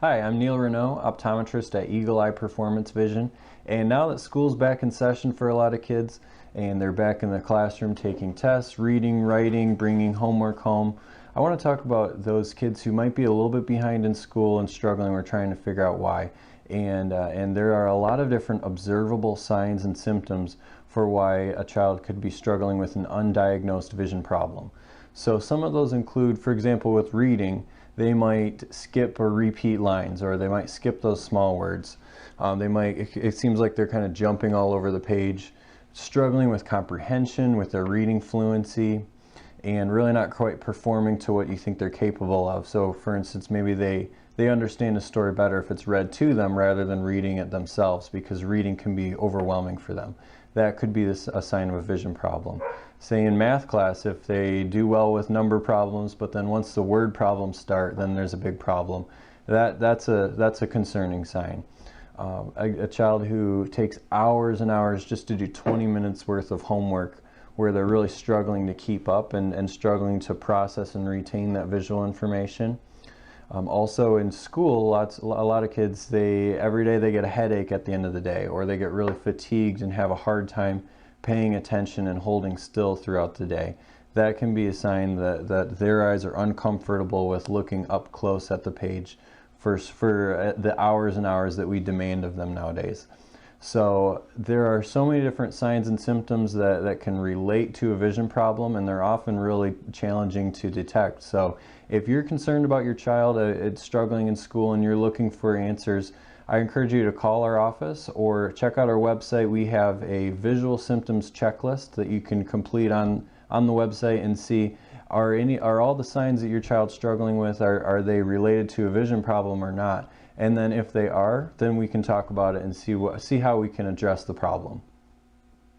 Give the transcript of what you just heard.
Hi, I'm Neil Renault, optometrist at Eagle Eye Performance Vision. And now that school's back in session for a lot of kids, and they're back in the classroom taking tests, reading, writing, bringing homework home, I want to talk about those kids who might be a little bit behind in school and struggling. We're trying to figure out why. And there are a lot of different observable signs and symptoms for why a child could be struggling with an undiagnosed vision problem. So some of those include, for example, with reading, they might skip or repeat lines, or they might skip those small words. It seems like they're kind of jumping all over the page, struggling with comprehension, with their reading fluency, and really not quite performing to what you think they're capable of. So for instance, maybe they understand a story better if it's read to them rather than reading it themselves, because reading can be overwhelming for them. That could be a sign of a vision problem. Say in math class, if they do well with number problems, but then once the word problems start, then there's a big problem. That's a concerning sign. A child who takes hours and hours just to do 20 minutes worth of homework, where they're really struggling to keep up and struggling to process and retain that visual information. Also in school, a lot of kids, every day they get a headache at the end of the day, or they get really fatigued and have a hard time paying attention and holding still throughout the day. That can be a sign that their eyes are uncomfortable with looking up close at the page for the hours and hours that we demand of them nowadays. So there are so many different signs and symptoms that can relate to a vision problem, and they're often really challenging to detect. So if you're concerned about your child struggling in school and you're looking for answers, I encourage you to call our office or check out our website. We have a visual symptoms checklist that you can complete on the website and see are all the signs that your child's struggling with, are they related to a vision problem or not? And then if they are, then we can talk about it and see how we can address the problem.